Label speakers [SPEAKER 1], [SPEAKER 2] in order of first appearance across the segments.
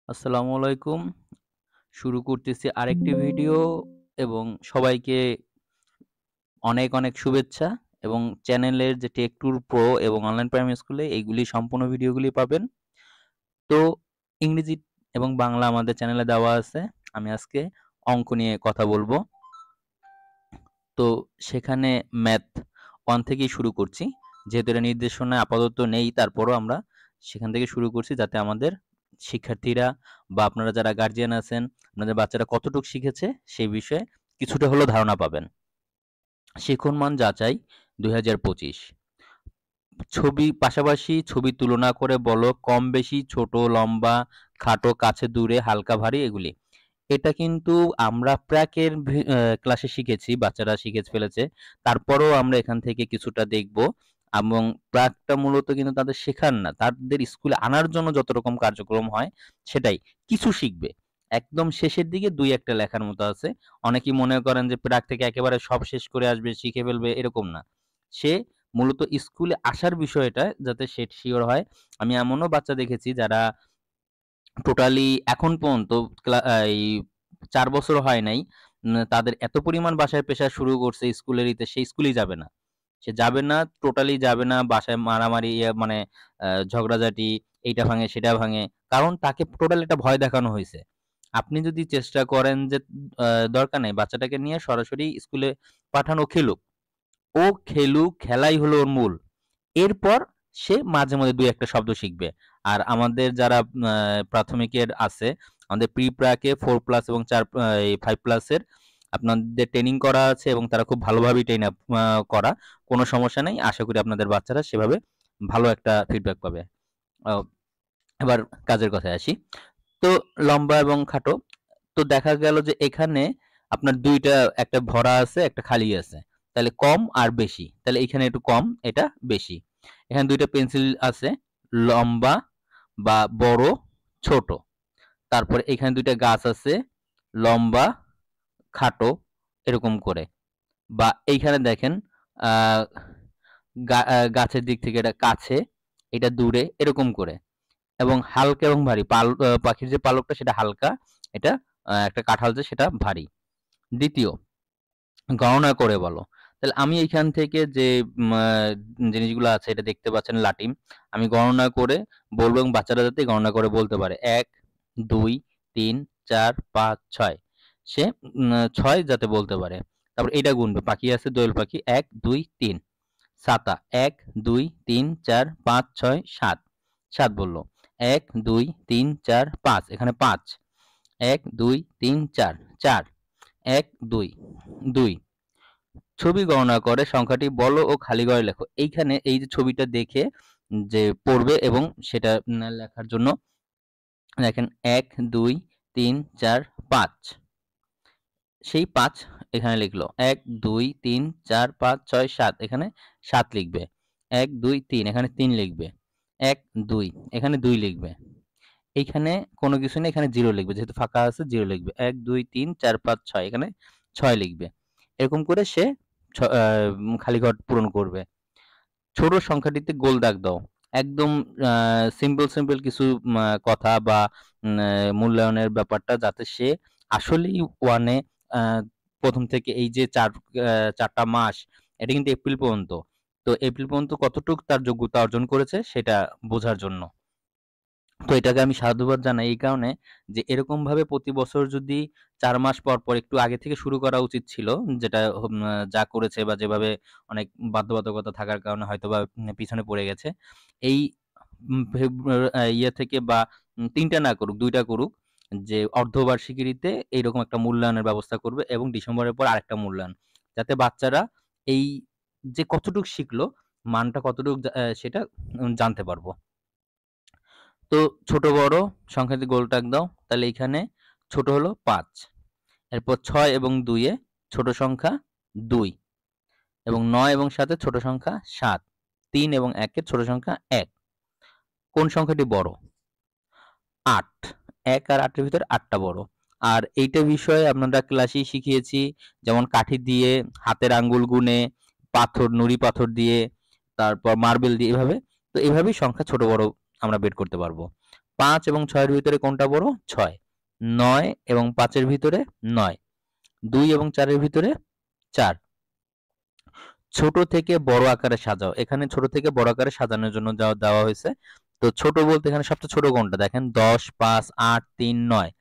[SPEAKER 1] আসসালামু আলাইকুম। শুরু করতেছি আরেকটি ভিডিও এবং সবাইকে অনেক, অনেক শুভেচ্ছা এবং চ্যানেলের যে টেক ট্যুর প্রো এবং অনলাইন প্রাইমারি স্কুলে এইগুলি সম্পূর্ণ ভিডিওগুলি পাবেন। তো ইংরেজি এবং বাংলা আমাদের চ্যানেলে দেওয়া আছে। আমি আজকে অঙ্ক নিয়ে কথা বলব। তো সেখানে ম্যাথ 1 থেকেই শুরু করছি। যেহেতু এটা নির্দেশনায় আপাতত নেই তারপরও আমরা সেখান থেকে শুরু করছি যাতে আমাদের শিক্ষার্থীরা বা আপনারা যারা গার্ডিয়ান আছেন, আপনাদের বাচ্চারা কতটুক শিখেছে সেই বিষয়ে কিছুটা হলেও ধারণা পাবেন। শিখন মান যাচাই ২০২৫ ছবি পাশাপাশি ছবির তুলনা করে বলো কম বেশি, ছোট, লম্বা, খাটো, কাছে, দূরে, হালকা, ভারী এগুলি। এটা কিন্তু আমরা প্রাকের ক্লাসে শিখেছি, বাচ্চারা শিখে ফেলেছে। তারপরেও আমরা এখান থেকে কিছুটা দেখব এবং প্রাকটা মূলত কিন্তু তাদের শেখার না, তাদের স্কুলে আনার জন্য যত রকম কার্যক্রম হয় সেটাই। কিছু শিখবে। একদম শেষের দিকে ২-১ টা লেখার মতো আছে। অনেকেই মনে করেন যে প্রাক থেকে একেবারে সব শেষ করে আসবে, শিখে ফেলবে, এরকম না। সে মূলত স্কুলে আসার বিষয়টা যাতে সে সিওর হয়। আমি এমনও বাচ্চা দেখেছি যারা টোটালি এখন পর্যন্ত এই ৪ বছর হয় নাই। তাদের এত পরিমাণ বাসায় প্রেশার শুরু করছে স্কুলের সে স্কুলেই যাবে না। সে যাবে না, টোটালি যাবে না। বাসায় মারামারি মানে ঝগড়াঝাটি, এইটা ভাঙে, সেটা ভাঙে। কারণ তাকে টোটালি একটা ভয় দেখানো হইছে। আপনি যদি চেষ্টা করেন যে আ দরকার নাই বাচ্চাটাকে নিয়ে সরাসরি স্কুলে পাঠানো, খেলুক। ও খেলুক, খেলাই হলো ওর মূল। এরপর সে মাঝে, মাঝে ২-১ টা শব্দ শিখবে। আর আমাদের যারা প্রাথমিকের আছে, আমাদের প্রি-প্রাকে 4 প্লাস এবং ৪ এই 5 প্লাসের আপনাদের ট্রেনিং করা আছে এবং তারা খুব ভালোভাবেই ট্রেন আপ করা। কোনো সমস্যা নেই। আশা করি আপনাদের বাচ্চারা সেভাবে ভালো একটা ফিডব্যাক পাবে। আ এবার কাজের কথায় আসি। তো লম্বা এবং খাটো। তো দেখা গেল যে এখানে আপনার ২ টা, একটা ভরা আছে, একটা খালি আছে। তাহলে কম আর বেশি। তাহলে এখানে একটু কম, এটা বেশি। এখানে ২ টা পেন্সিল আছে, লম্বা বা বড়, ছোট। তারপরে এখানে ২ টা গাছ আছে, লম্বা, খাটো এরকম করে। বা এইখানে দেখেন আ গাছের দিক থেকে এটা কাছে, এটা দূরে এরকম করে। এবং হালকা এবং ভারী পাখির যে পালকটা সেটা হালকা, এটা একটা কাঁঠাল যে সেটা ভারী। দ্বিতীয়, গণনা করে বলো। তাহলে আমি এইখান থেকে যে জিনিসগুলো আছে এটা দেখতে পাচ্ছেন লাটিম। আমি গণনা করে বলব এবং বাচ্চারা যাতে গণনা করে বলতে পারে। ১, ২, ৩, ৪, ৫, ৬। সে ৬ যাতে বলতে পারে। তারপর এইটা গুনবে। পাখি আছে দোয়েল পাখি। ১, ২, ৩। ছাতা ১, ২, ৩, ৪, ৫, ৬, ৭। ৭ বলল। ১, ২, ৩, ৪, ৫ এখানে ৫। ১, ২, ৩, ৪, ৪। ১, ২, ২। ছবি গণনা করে সংখ্যাটি বলো ও খালি ঘরে লেখো। এইখানে এই যে ছবিটা দেখে যে পড়বে এবং সেটা লেখার জন্য দেখেন ১, ২, ৩, ৪, ৫। সেই ৫ এখানে লিখলো। ১, ২, ৩, ৪, ৫, ৬, ৭ এখানে ৭ লিখবে। ১, ২, ৩ এখানে ৩ লিখবে। ১, ২ এখানে ২ লিখবে। এইখানে কোনো কিছু নেই, এখানে 0 লিখবে। যেহেতু ফাঁকা আছে 0 লিখবে। ১, ২, ৩, ৪, ৫, ৬ এখানে ৬ লিখবে। এরকম করে সে খালি ঘর পূরণ করবে। ছোট সংখ্যাটিতে গোল দাগ দাও। একদম আ সিম্পল কিছু কথা বা মূল্যায়নের ব্যাপারটা যাতে সে আসলেই 1 এ আ ১ম থেকে এই যে ৪ টা মাস, এটা কিন্তু এপ্রিল পর্যন্ত। তো এপ্রিল পর্যন্ত কতটুক তার যোগ্যতা অর্জন করেছে সেটা বোঝার জন্য। তো এটাকে আমি সাধুবাদ জানাই এই কারণে যে এরকমভাবে প্রতি বছর যদি ৪ মাস পর একটু আগে থেকে শুরু করা উচিত ছিল। যেটা যা করেছে বা যেভাবে অনেক বাধ্যবাধকতা থাকার কারণে হয়তোবা পিছনে পড়ে গেছে। এই ইয়ে থেকে বা ৩ টা না করুক, ২ টা করুক, যে অর্ধবার্ষিকীতে এইরকম একটা মূল্যায়নের ব্যবস্থা করবে এবং ডিসেম্বরের পর আরেকটা মূল্যায়ন। যাতে বাচ্চারা এই যে কতটুক শিখলো, মানটা কতটুক সেটা জানতে পারবো। তো ছোট বড় সংখ্যাতে গোল দাগ দাও। তাহলে এইখানে ছোট হলো ৫। এরপর ৬ এবং ২ এ ছোট সংখ্যা ২ এবং ৯ এবং ৭ এ ছোট সংখ্যা ৭। ৩ এবং ১ এর ছোট সংখ্যা ১। কোন সংখ্যাটি বড়? ৮। ১ আর ৮ এর ভিতরে ৮ টা বড়। আর এইটা বিষয়ে আপনারা ক্লাসেই শিখিয়েছি। যেমন কাঠি দিয়ে, হাতের আঙ্গুল গুনে, পাথর, নুড়ি পাথর দিয়ে, তারপর মার্বেল দিয়ে এভাবে। তো এভাবেই সংখ্যা ছোট বড় আমরা বের করতে পারবো। 5 এবং 6 এর ভিতরে কোনটা বড়? 6। 9 এবং 5 এর ভিতরে 9। 2 এবং 4 এর ভিতরে 4। ছোট থেকে বড় আকারে সাজাও। এখানে ছোট থেকে বড় আকারে সাজানোর জন্য দেওয়া হয়েছে। তো ছোট বলতে এখানে সবচেয়ে ছোট কোনটা? দেখেন 10, 5, 8, 3, 9।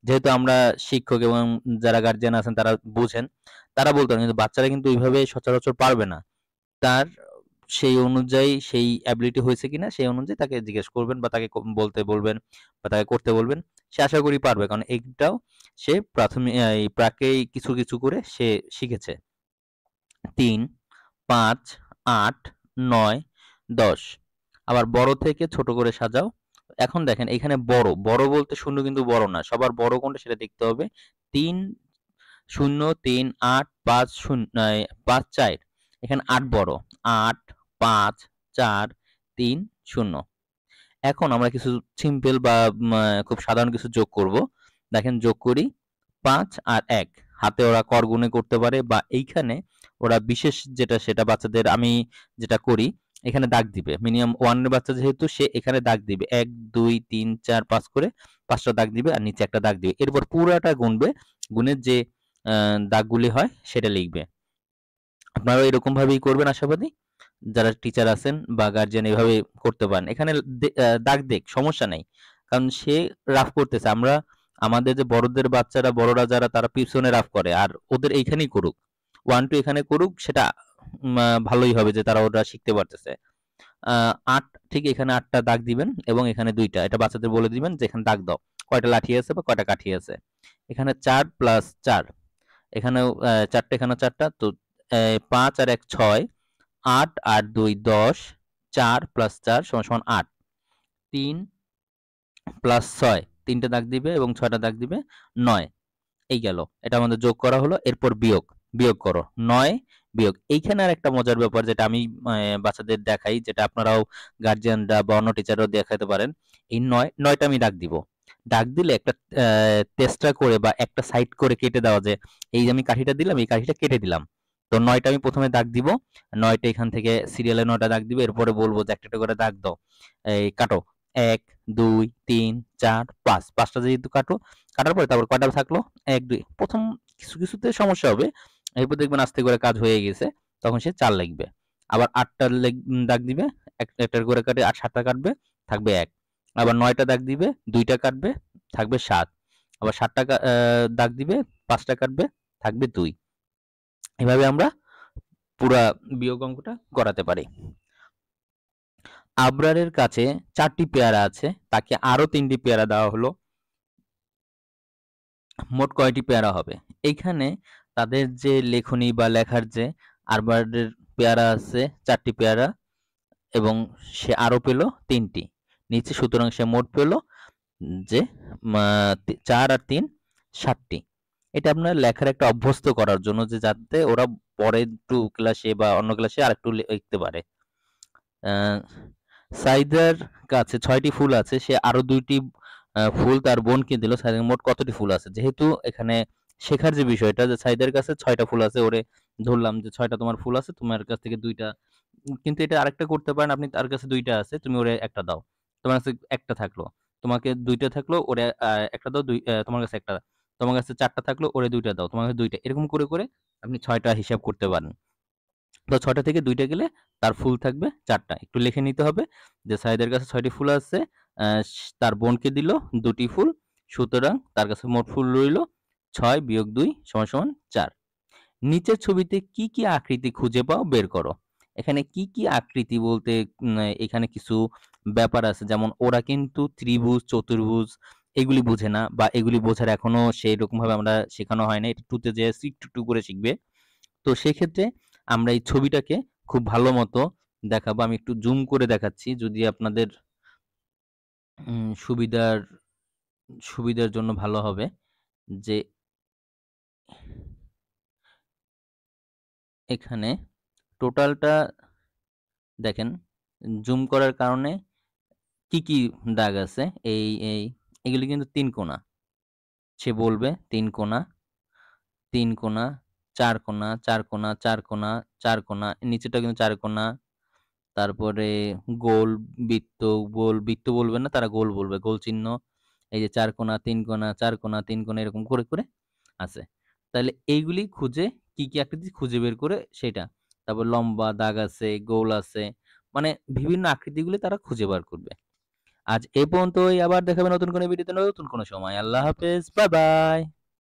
[SPEAKER 1] যেহেতু আমরা শিক্ষক এবং যারা গার্জিয়ান আছেন তারা বুঝেন, তারা বলতে পারেন, কিন্তু বাচ্চারা কিন্তু ওইভাবে সচরাচর পারবে না। তার সেই অনুযায়ী সেই অ্যাবিলিটি হয়েছে কিনা সেই অনুযায়ী তাকে জিজ্ঞেস করবেন বা তাকে বলতে বলবেন বা তাকে করতে বলবেন। সে আশা করি পারবে, কারণ এইটাও সে প্রাথমিক এই প্রাকেই কিছু কিছু করে সে শিখেছে। 3, 5, 8, 9, 10। আবার বড় থেকে ছোট করে সাজাও। এখন দেখেন এখানে বড়, বড় বলতে শূন্য কিন্তু বড় না। সবার বড় কোনটা সেটা দেখতে হবে। 3, 0, 3, 8, 5, 5, 4। এখানে 8 বড়। 8, 5, 4, 3, 0। এখন আমরা কিছু সিম্পল বা খুব সাধারণ কিছু যোগ করব। দেখেন যোগ করি 5 আর 1। হাতে ওরা কর গুণে করতে পারে বা এইখানে ওরা বিশেষ যেটা সেটা বাচ্চাদের আমি যেটা করি, এখানে দাগ দিবে। মিনিমাম 1 এর বাচ্চা যেহেতু সে এখানে দাগ দিবে। 1, 2, 3, 4, 5 করে 5টা দাগ দিবে আর নিচে একটা দাগ দিবে। এরপর পুরাটা গুনবে। গুণের যে দাগগুলি হয় সেটা লিখবে। আপনারাও এরকম ভাবেই করবেন আশাবাদী। যারা টিচার আছেন বা গার্জিয়ান এভাবে করতে পারেন। এখানে দাগ দেখ, সমস্যা নাই। কারণ সে রাফ করতেছে। আমরা আমাদের যে বড়দের বাচ্চারা, বড়রা যারা তারা পিছনে রাফ করে আর ওদের এইখানেই করুক। 1, 2 এখানে করুক, সেটা ভালোই হবে যে তারা ওরা শিখতে পারতেছে। 8 ঠিক এখানে 8 টা দাগ দিবেন এবং এখানে 2 টা। এটা বাচ্চাদের বলে দিবেন যে এখানে দাগ দাও। কয়টা লাঠি আছে বা কয়টা কাঠি আছে। এখানে 4 প্লাস 4। এখানেও 4 টা, এখানেও 4 টা। তো 5 আর 1 6, 8 আর 2 10, 4 প্লাস 4 সমান 8। 3 প্লাস 6, 3 টা দাগ দিবে এবং 6 টা দাগ দিবে 9। এই গেল। এটা আমাদের যোগ করা হলো। এরপর বিয়োগ। বিয়োগ করো। 9 বিয়োগ। এইখানে আরেকটা মজার ব্যাপার যেটা আমি বাচ্চাদের দেখাই, যেটা আপনারাও গার্জিয়ানরা বা অন্য টিচাররাও দেখাতে পারেন। এই 9 টা আমি দাগ দিব। দাগ দিলে একটা তেষ্টা করে বা একটা সাইড করে কেটে দেওয়া, যে এই যে আমি কাঠিটা দিলাম, এই কাঠিটা কেটে দিলাম। তো 9 টা আমি প্রথমে দাগ দিব। 9 টা এখান থেকে সিরিয়ালে 9 টা দাগ দিব। এরপরে বলবো যে একটা একটা করে দাগ দাও। এই কাটো। 1, 2, 3, 4, 5। 5 টা যেহেতু কাটো, কাটার পরে তারপর কয়টা থাকলো? 1, 2। প্রথম কিছু কিছুতে সমস্যা হবে। এরপর দেখবেন আস্তে করে কাজ হয়ে গেছে। তখন সে 4 লিখবে। আবার 8 টা দাগ দিবে। একটা করে কাটে 7 টা কাটবে, থাকবে 1। আবার 9 টা দাগ দিবে, 2 টা কাটবে, থাকবে 7। আবার 7 টা দাগ দিবে, 5 টা কাটবে, থাকবে 2। এভাবে আমরা পুরা বিয়োগ অঙ্কটা করাতে পারি। আবরারের কাছে 4 টি পেয়ারা আছে, তাকে আরো 3 টি পেয়ারা দেওয়া হলো। মোট কয়টি পেয়ারা হবে? এইখানে তাদের যে লেখনী বা লেখার যে আরবারের পেয়ারা আছে 4 টি পেয়ারা এবং সে আরো পেল 3 টি। নিচে সুতরাং সে মোট পেল যে 4 আর 3 7 টি। এটা আপনার লেখার একটা অভ্যস্ত করার জন্য, যে যাতে ওরা পরে একটু ক্লাসে বা অন্য ক্লাসে আরেকটু লিখতে পারে। সাইদার কাছে 6 টি ফুল আছে, সে আরো 2 টি ফুল তার বোনকে দিল। সাইদার মোট কতটি ফুল আছে? যেহেতু এখানে শেখার যে বিষয়টা, যে সাইদার কাছে 6 টা ফুল আছে, ওরে ধরলাম যে 6 টা তোমার ফুল আছে, তোমার কাছ থেকে 2 টা। কিন্তু এটা আরেকটা করতে পারেন, আপনি তার কাছে 2 টা আছে, তুমি ওরে একটা দাও। তোমার কাছে একটা থাকলো। তোমাকে 2 টা থাকলো, ওরে একটা দাও, তোমার কাছে একটা। তোমার কাছে 4 টা থাকলো, ওরে 2 টা দাও। তোমার কাছে 2 টা। এরকম করে করে আপনি 6 টা হিসাব করতে পারেন। তো 6 টা থেকে 2 টা গেলে তার ফুল থাকবে 4 টা। একটু লিখে নিতে হবে যে সাইদের কাছে 6 টি ফুল আছে, তার বোনকে দিল 2 টি ফুল। সুতরাং তার কাছে মোট ফুল রইল 6 বিয়োগ 2 সমান 4। নিচের ছবিতে কি কি আকৃতি খুঁজে পাও বের করো। এখানে কি কি আকৃতি বলতে এখানে কিছু ব্যাপার আছে, যেমন ওরা কিন্তু ত্রিভুজ, চতুর্ভুজ এগুলি বুঝে না বা এগুলি বোঝার এখনো সেইরকম ভাবে আমরা শেখানো হয় না। এটা 2 তে যেয়ে একটু একটু করে শিখবে। তো সেক্ষেত্রে আমরা এই ছবিটাকে খুব ভালো মতো দেখাবো। আমি একটু জুম করে দেখাচ্ছি যদি আপনাদের সুবিধার সুবিধার জন্য ভালো হবে। যে এখানে টোটালটা দেখেন, জুম করার কারণে কি কি দাগ আছে, এগুলি কিন্তু 3 কোণা। সে বলবে 3 কোণা, 3 কোণা, 4 কোণা, 4 কোণা, 4 কোণা, 4 কোণা, নিচেরটাও কিন্তু 4 কোণা, তারপরে গোল, বৃত্ত, গোল, বৃত্ত বলবে না, তারা গোল বলবে। গোল চিহ্ন, এই যে ৪ কোণা, ৩ কোণা, 4 কোণা, ৩ কোণা এরকম করে আছে। তাহলে এইগুলি খুঁজে কি আকৃতি খুঁজে বের করে সেটা। তারপর লম্বা দাগ আছে, গোল আছে। মানে বিভিন্ন আকৃতিগুলি তারা খুঁজে বার করবে। আজ এ পর্যন্তই, আবার দেখা হবে নতুন কোনো ভিডিওতে নতুন কোনো সময়। আল্লাহ হাফেজ। Bye, by.